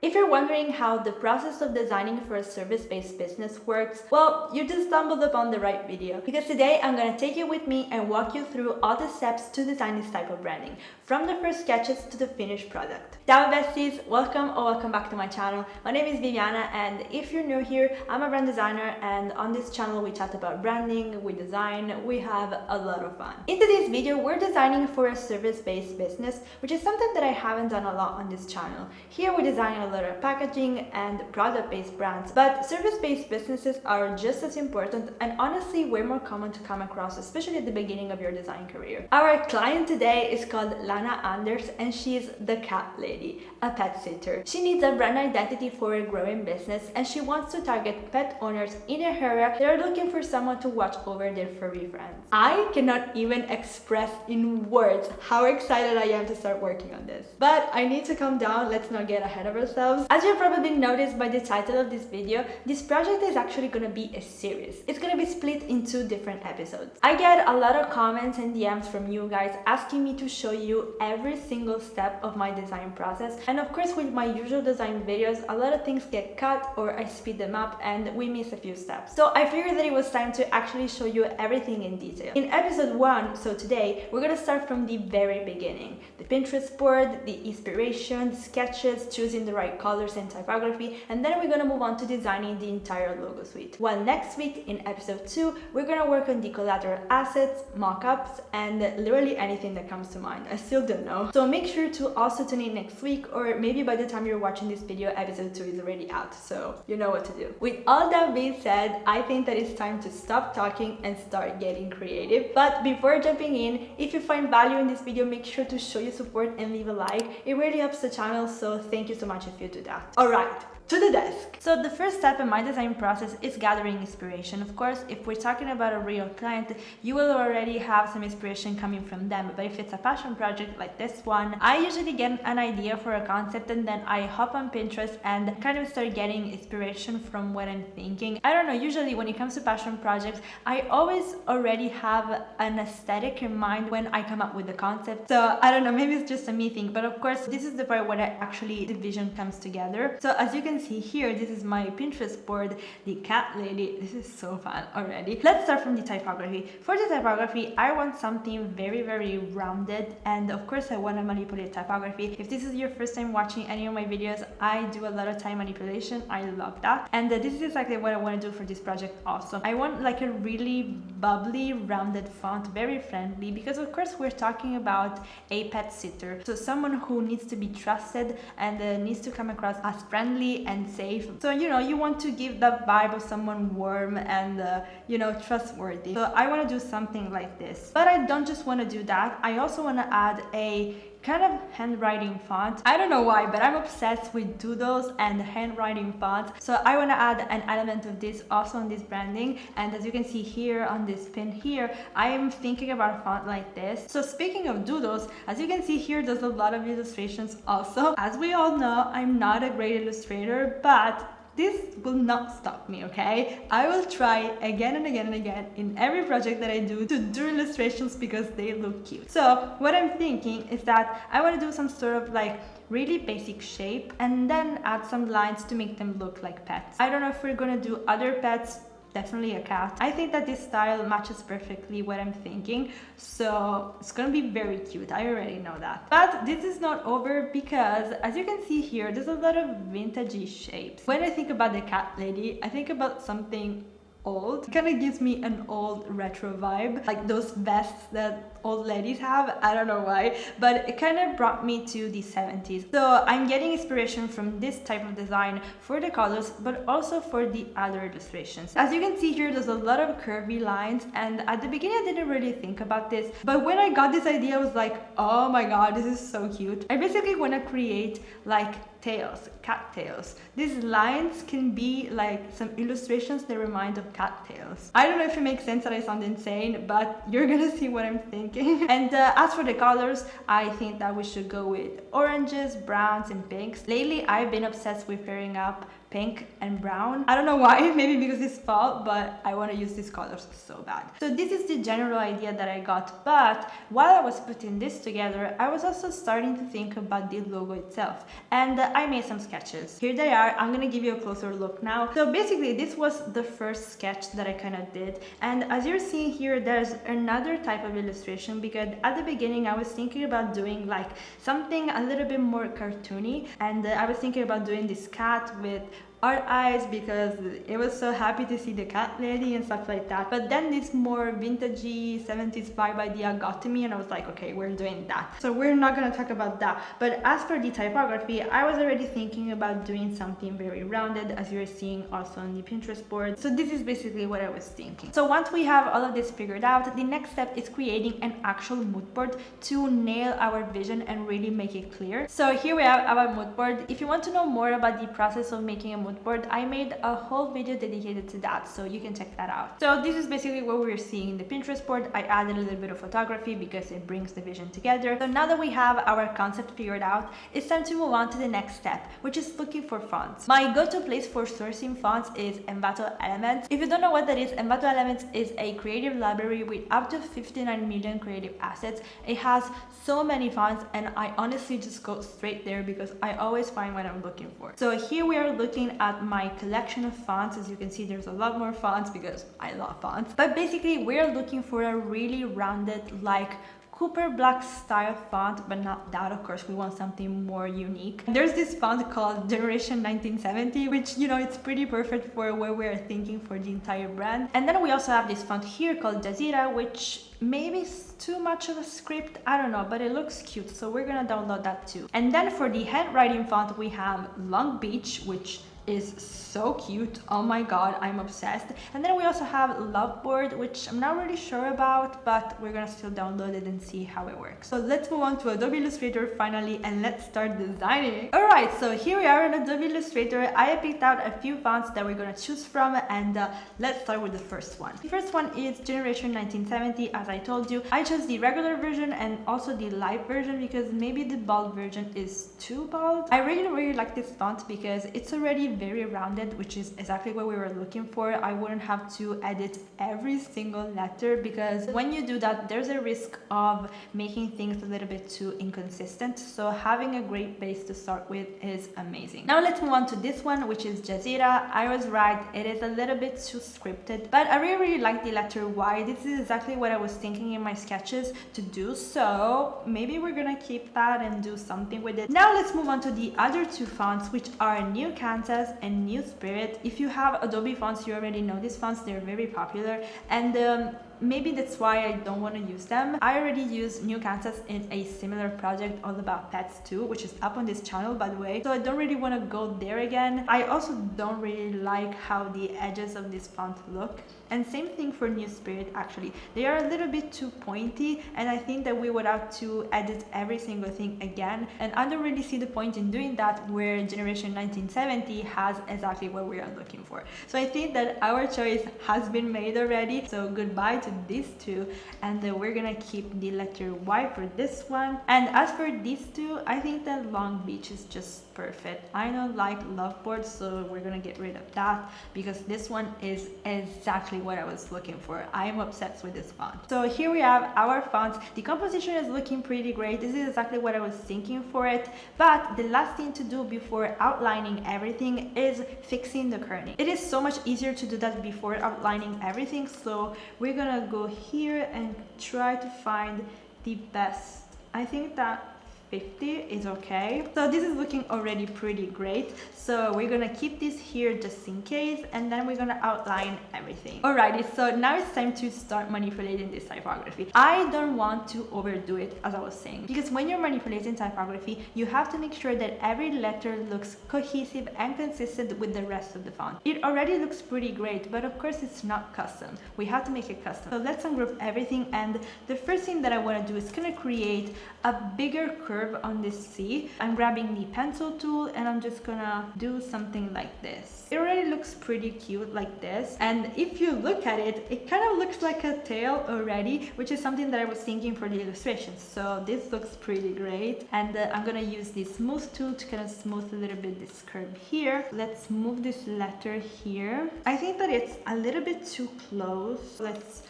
If you're wondering how the process of designing for a service-based business works, well, you just stumbled upon the right video, because today I'm going to take you with me and walk you through all the steps to design this type of branding, from the first sketches to the finished product. Ciao besties, welcome back to my channel. My name is Viviana, and if you're new here, I'm a brand designer, and on this channel we chat about branding, we design, we have a lot of fun. In today's video, we're designing for a service-based business, which is something that I haven't done a lot on this channel. Here we design a lot of packaging and product-based brands, but service-based businesses are just as important and honestly way more common to come across, especially at the beginning of your design career. Our client today is called Lana Anders, and she's the cat lady, a pet sitter. She needs a brand identity for a growing business, and she wants to target pet owners in her area that are looking for someone to watch over their furry friends. I cannot even express in words how excited I am to start working on this. But I need to calm down, let's not get ahead of ourselves. As you probably noticed by the title of this video, this project is actually going to be a series. It's going to be split in 2 different episodes. I get a lot of comments and DMs from you guys asking me to show you every single step of my design process, and of course with my usual design videos a lot of things get cut or I speed them up and we miss a few steps. So I figured that it was time to actually show you everything in detail. In episode 1, so today, we're gonna start from the very beginning. The Pinterest board, the inspiration, sketches, choosing the right colors and typography, and then we're gonna move on to designing the entire logo suite. While next week in episode 2, we're gonna work on the collateral assets, mock-ups, and literally anything that comes to mind. I still don't know. So make sure to also tune in next week, or maybe by the time you're watching this video, episode 2 is already out, so you know what to do. With all that being said, I think that it's time to stop talking and start getting creative. But before jumping in, if you find value in this video, make sure to show your support and leave a like. It really helps the channel, so thank you so much if you do that. Alright, to the desk. So the first step in my design process is gathering inspiration. Of course, if we're talking about a real client, you will already have some inspiration coming from them. But if it's a passion project like this one, I usually get an idea for a concept and then I hop on Pinterest and kind of start getting inspiration from what I'm thinking. I don't know, usually when it comes to passion projects, I always already have an aesthetic in mind when I come up with the concept. So I don't know, maybe it's just a me thing, but of course this is the part where the vision comes together. So as you can see here, this is my Pinterest board, the cat lady. This is so fun already. Let's start from the typography. For the typography, I want something very rounded, and of course I want to manipulate typography. If this is your first time watching any of my videos, I do a lot of time manipulation. I love that, and this is exactly what I want to do for this project also. I want like a really bubbly rounded font, very friendly, because of course we're talking about a pet sitter, so someone who needs to be trusted and needs to come across as friendly and safe. So you know, you want to give that vibe of someone warm and you know, trustworthy. So I want to do something like this, but I don't just want to do that. I also want to add a kind of handwriting font. I don't know why, but I'm obsessed with doodles and handwriting fonts. So I want to add an element of this also on this branding. And as you can see here on this pin here, I am thinking about a font like this. So speaking of doodles, as you can see here, there's a lot of illustrations also. As we all know, I'm not a great illustrator, but this will not stop me, okay? I will try again and again and again in every project that I do to do illustrations because they look cute. So what I'm thinking is that I want to do some sort of like really basic shape and then add some lines to make them look like pets. I don't know if we're gonna do other pets, definitely a cat. I think that this style matches perfectly what I'm thinking, so it's gonna be very cute. I already know that. But this is not over, because as you can see here, there's a lot of vintagey shapes. When I think about the cat lady, I think about something old. It kind of gives me an old retro vibe, like those vests that old ladies have. I don't know why, but it kind of brought me to the 70s. So I'm getting inspiration from this type of design for the colors, but also for the other illustrations. As you can see here, there's a lot of curvy lines, and at the beginning I didn't really think about this, but when I got this idea I was like, oh my god, this is so cute. I basically want to create like tails, cat tails. These lines can be like some illustrations that remind of cat tails. I don't know if it makes sense that I sound insane, but you're gonna see what I'm thinking. And as for the colors, I think that we should go with oranges, browns, and pinks. Lately, I've been obsessed with pairing up pink and brown. I don't know why, maybe because it's fall, but I want to use these colors so bad. So this is the general idea that I got, but while I was putting this together, I was also starting to think about the logo itself. And I made some sketches. Here they are. I'm gonna give you a closer look now. So basically this was the first sketch that I kind of did, and as you're seeing here, there's another type of illustration, because at the beginning I was thinking about doing like something a little bit more cartoony, and I was thinking about doing this cat with art eyes because it was so happy to see the cat lady and stuff like that. But then this more vintagey 70s vibe idea got to me, and I was like, okay, we're doing that, so we're not gonna talk about that. But as for the typography, I was already thinking about doing something very rounded, as you're seeing also on the Pinterest board. So this is basically what I was thinking. So once we have all of this figured out, the next step is creating an actual mood board to nail our vision and really make it clear. So here we have our mood board. If you want to know more about the process of making a mood board, I made a whole video dedicated to that, so you can check that out. So this is basically what we're seeing in the Pinterest board. I added a little bit of photography because it brings the vision together. So now that we have our concept figured out, it's time to move on to the next step, which is looking for fonts. My go-to place for sourcing fonts is Envato Elements. If you don't know what that is, Envato Elements is a creative library with up to 59 million creative assets. It has so many fonts, and I honestly just go straight there because I always find what I'm looking for. So here we are looking at my collection of fonts. As you can see, there's a lot more fonts because I love fonts. But basically, we're looking for a really rounded, like Cooper Black style font, but not that, of course. We want something more unique. There's this font called Generation 1970, which, you know, it's pretty perfect for what we're thinking for the entire brand. And then we also have this font here called Jazeera, which maybe is too much of a script, I don't know, but it looks cute, so we're gonna download that too. And then for the handwriting font, we have Long Beach, which is so cute. Oh my god, I'm obsessed. And then we also have Loveboard, which I'm not really sure about, but we're gonna still download it and see how it works. So let's move on to Adobe Illustrator finally, and let's start designing. Alright, so here we are in Adobe Illustrator. I picked out a few fonts that we're gonna choose from, and let's start with the first one. The first one is Generation 1970. As I told you, I chose the regular version and also the light version because maybe the bold version is too bold. I really like this font because it's already very rounded, which is exactly what we were looking for. I wouldn't have to edit every single letter, because when you do that, there's a risk of making things a little bit too inconsistent. So having a great base to start with is amazing. Now let's move on to this one, which is Jazeera. I was right, it is a little bit too scripted, but I really like the letter Y. This is exactly what I was thinking in my sketches to do, so maybe we're gonna keep that and do something with it. Now let's move on to the other two fonts, which are New Kansas and New Spirit. If you have Adobe fonts, you already know these fonts. They're very popular, and maybe that's why I don't want to use them. I already use New Kansas in a similar project all about pets too, which is up on this channel, by the way, so I don't really want to go there again. I also don't really like how the edges of this font look, and same thing for New Spirit. Actually, they are a little bit too pointy, and I think that we would have to edit every single thing again, and I don't really see the point in doing that where Generation 1970 has exactly what we are looking for. So I think that our choice has been made already, so goodbye to these two, and we're gonna keep the letter Y for this one. And as for these two, I think that Long Beach is just perfect. I don't like Loveboard, so we're gonna get rid of that because this one is exactly what I was looking for. I am obsessed with this font. So here we have our fonts. The composition is looking pretty great. This is exactly what I was thinking for it, but the last thing to do before outlining everything is fixing the kerning. It is so much easier to do that before outlining everything, so we're gonna go here and try to find the best. I think that 50 is okay. So this is looking already pretty great, so we're gonna keep this here just in case, and then we're gonna outline everything. Alrighty, so now it's time to start manipulating this typography. I don't want to overdo it, as I was saying, because when you're manipulating typography, you have to make sure that every letter looks cohesive and consistent with the rest of the font. It already looks pretty great, but of course it's not custom. We have to make it custom. So let's ungroup everything, and the first thing that I want to do is gonna create a bigger curve on this C. I'm grabbing the pencil tool and I'm just gonna do something like this. It already looks pretty cute like this, and if you look at it, it kind of looks like a tail already, which is something that I was thinking for the illustrations. So this looks pretty great, and I'm gonna use the smooth tool to kind of smooth a little bit this curve here. Let's move this letter here. I think that it's a little bit too close. Let's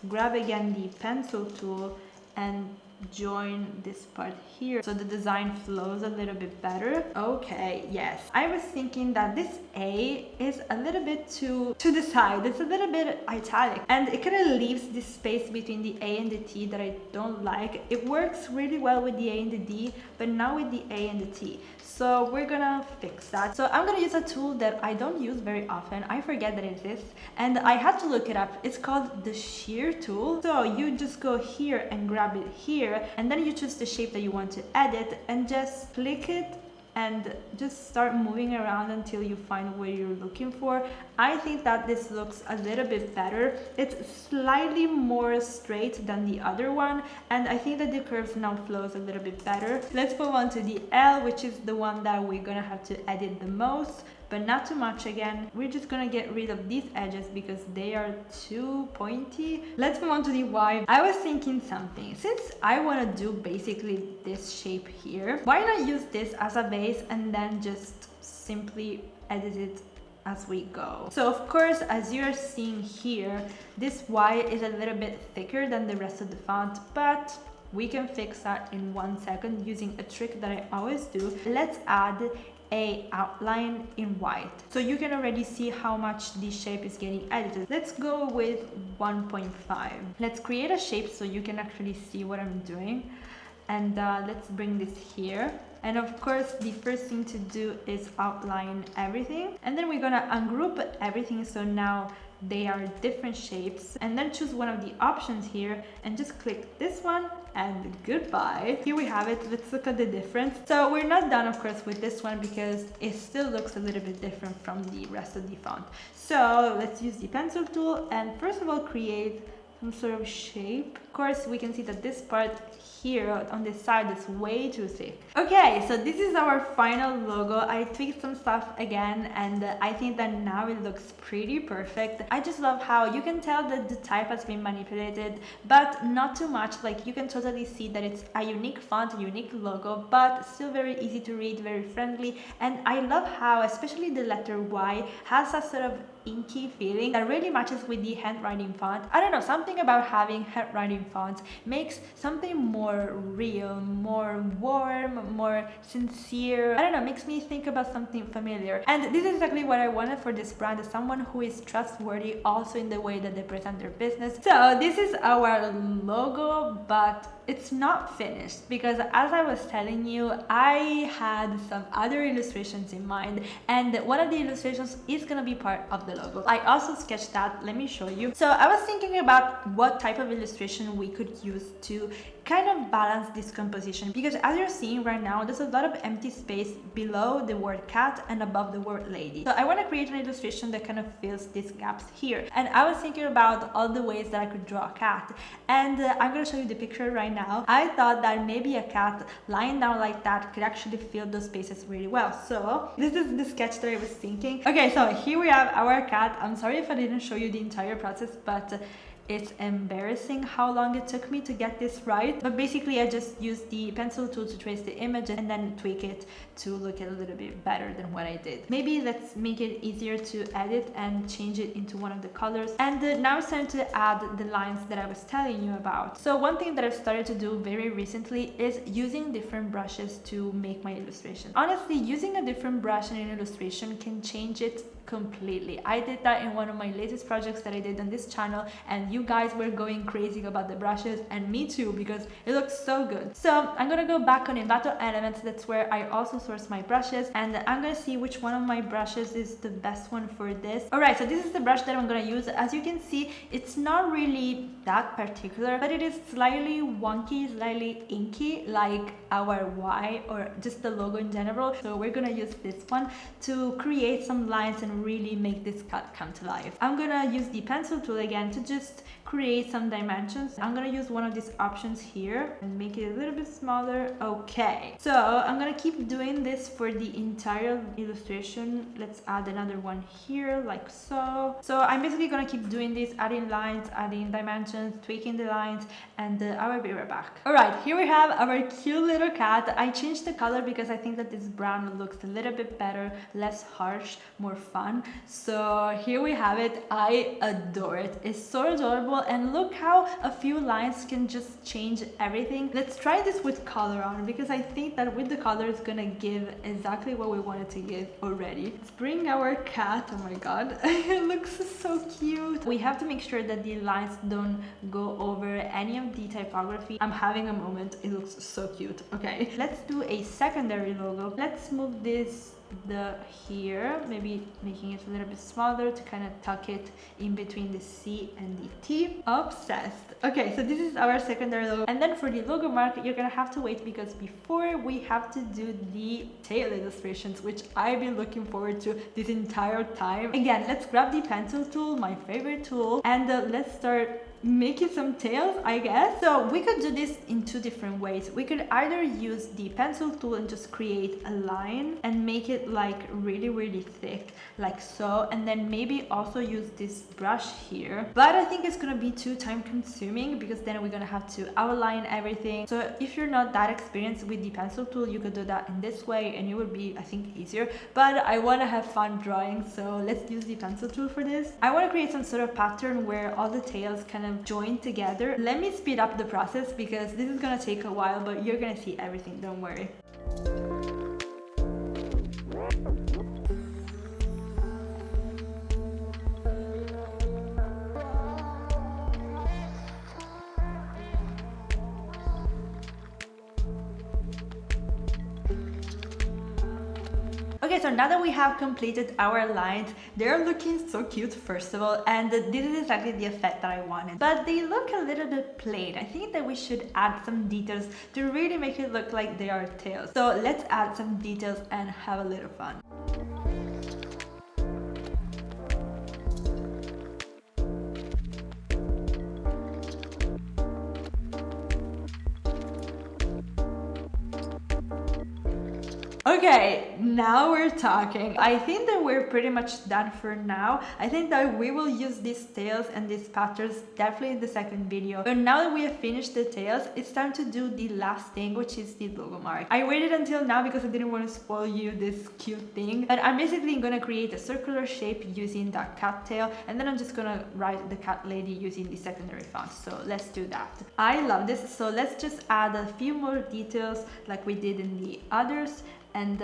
grab again the pencil tool and join this part here so the design flows a little bit better. Okay, yes. I was thinking that this A is a little bit to the side. It's a little bit italic and it kind of leaves this space between the A and the T that I don't like. It works really well with the A and the D, but not with the A and the T. So we're gonna fix that. So I'm gonna use a tool that I don't use very often. I forget that it exists and I had to look it up. It's called the shear tool. So you just go here and grab it here and then you choose the shape that you want to edit and just click it and just start moving around until you find what you're looking for. I think that this looks a little bit better. It's slightly more straight than the other one, and I think that the curves now flows a little bit better. Let's move on to the L, which is the one that we're gonna have to edit the most, but not too much again. We're just gonna get rid of these edges because they are too pointy. Let's move on to the Y. I was thinking something. Since I wanna do basically this shape here, why not use this as a base and then just simply edit it as we go? So of course, as you're seeing here, this Y is a little bit thicker than the rest of the font, but we can fix that in 1 second using a trick that I always do. Let's add a outline in white so you can already see how much this shape is getting edited. Let's go with 1.5. Let's create a shape so you can actually see what I'm doing, and let's bring this here. And of course, the first thing to do is outline everything, and then we're gonna ungroup everything so now they are different shapes, and then choose one of the options here and just click this one and goodbye. Here we have it. Let's look at the difference. So we're not done of course with this one because it still looks a little bit different from the rest of the font. So let's use the pencil tool and first of all create some sort of shape. Of course, we can see that this part here on this side is way too thick. Okay, so this is our final logo. I tweaked some stuff again and I think that now it looks pretty perfect. I just love how you can tell that the type has been manipulated, but not too much. Like you can totally see that it's a unique font, a unique logo, but still very easy to read, very friendly. And I love how especially the letter Y has a sort of inky feeling that really matches with the handwriting font. I don't know, something about having handwriting fonts makes something more real, more warm, more sincere. I don't know, makes me think about something familiar. And this is exactly what I wanted for this brand, someone who is trustworthy also in the way that they present their business. So this is our logo, but it's not finished because as I was telling you, I had some other illustrations in mind, and one of the illustrations is gonna be part of the logo. I also sketched that, let me show you. So I was thinking about what type of illustration we could use to kind of balance this composition, because as you're seeing right now, there's a lot of empty space below the word cat and above the word lady. So I want to create an illustration that kind of fills these gaps here. And I was thinking about all the ways that I could draw a cat, and I'm going to show you the picture right now. I thought that maybe a cat lying down like that could actually fill those spaces really well. So this is the sketch that I was thinking. Okay, so here we have our cat. I'm sorry if I didn't show you the entire process, but it's embarrassing how long it took me to get this right. But basically I just used the pencil tool to trace the image and then tweak it to look a little bit better than what I did. Maybe let's make it easier to edit and change it into one of the colors. And now it's time to add the lines that I was telling you about. So one thing that I've started to do very recently is using different brushes to make my illustration. Honestly, using a different brush in an illustration can change it completely. I did that in one of my latest projects that I did on this channel, and you guys were going crazy about the brushes, and me too, because it looks so good. So I'm gonna go back on Envato Elements. That's where I also source my brushes, and I'm gonna see which one of my brushes is the best one for this. Alright, so this is the brush that I'm gonna use. As you can see, it's not really that particular, but it is slightly wonky, slightly inky, like our Y or just the logo in general. So we're gonna use this one to create some lines and really make this cut come to life. I'm gonna use the pencil tool again to just create some dimensions. I'm gonna use one of these options here and make it a little bit smaller. Okay, so I'm gonna keep doing this for the entire illustration. Let's add another one here, like so. So I'm basically gonna keep doing this, adding lines, adding dimensions, tweaking the lines, and I will be right back. All right, here we have our cute little cat. I changed the color because I think that this brown looks a little bit better, less harsh, more fun. So here we have it. I adore it. It's so adorable. adorable, and look how a few lines can just change everything. Let's try this with color on, because I think that with the color it's gonna give exactly what we wanted to give already. Let's bring our cat. Oh my god, it looks so cute. We have to make sure that the lines don't go over any of the typography. I'm having a moment. It looks so cute. Okay, let's do a secondary logo. Let's move this here, maybe making it a little bit smaller to kind of tuck it in between the C and the T. Obsessed. Okay, so this is our secondary logo, and then for the logo mark you're gonna have to wait, because before we have to do the tail illustrations, which I've been looking forward to this entire time. Again, let's grab the pencil tool, my favorite tool, and let's start making some tails, I guess. So we could do this in two different ways. We could either use the pencil tool and just create a line and make it like really thick, like so, and then maybe also use this brush here, but I think it's gonna be too time consuming, because then we're gonna have to outline everything. So if you're not that experienced with the pencil tool, you could do that in this way and it would be, I think, easier, but I want to have fun drawing, so let's use the pencil tool for this. I want to create some sort of pattern where all the tails kind of join together. Let me speed up the process because this is gonna take a while, but you're gonna see everything, don't worry. Okay, so now that we have completed our lines, they're looking so cute first of all, and this is exactly the effect that I wanted. But they look a little bit plain. I think that we should add some details to really make it look like they are tails. So let's add some details and have a little fun. Okay, now we're talking. I think that we're pretty much done for now. I think that we will use these tails and these patterns definitely in the second video. But now that we have finished the tails, it's time to do the last thing, which is the logo mark. I waited until now because I didn't want to spoil you this cute thing. But I'm basically gonna create a circular shape using that cat tail, and then I'm just gonna write the cat lady using the secondary font. So let's do that. I love this. So let's just add a few more details like we did in the others. And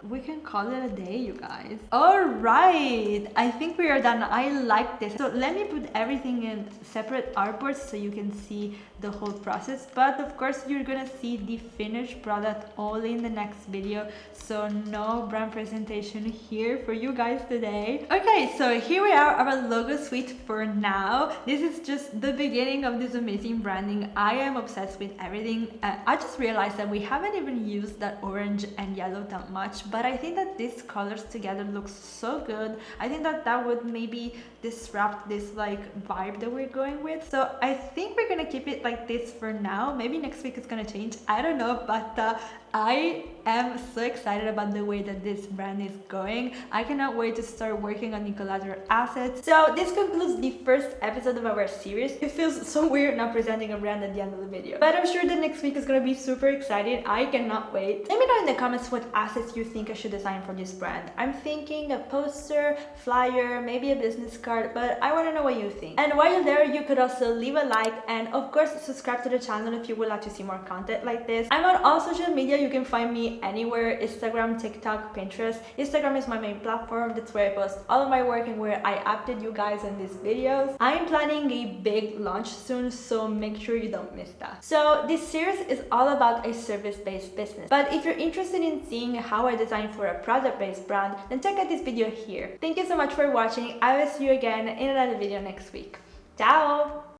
we can call it a day, you guys. All right, I think we are done. I like this. So let me put everything in separate artboards so you can see the whole process. But of course, you're gonna see the finished product only in the next video. So no brand presentation here for you guys today. Okay, so here we are, our logo suite for now. This is just the beginning of this amazing branding. I am obsessed with everything. I just realized that we haven't even used that orange and yellow that much, but I think that these colors together looks so good. I think that that would maybe disrupt this like vibe that we're going with. So I think we're gonna keep it like this for now. Maybe next week it's gonna change, I don't know, but I am so excited about the way that this brand is going. I cannot wait to start working on the collateral assets. So this concludes the first episode of our series. It feels so weird not presenting a brand at the end of the video, but I'm sure that next week is gonna be super exciting. I cannot wait. Let me know in the comments what assets you think I should design for this brand. I'm thinking a poster, flyer, maybe a business card, but I want to know what you think. And while you're there, you could also leave a like and of course subscribe to the channel if you would like to see more content like this. I'm on all social media. You can find me anywhere: Instagram, TikTok, Pinterest. Instagram is my main platform. That's where I post all of my work and where I update you guys on these videos. I'm planning a big launch soon, so make sure you don't miss that. So this series is all about a service-based business, but if you're interested in seeing how I design for a product-based brand, then check out this video here. Thank you so much for watching. I will see you again in another video next week. Ciao!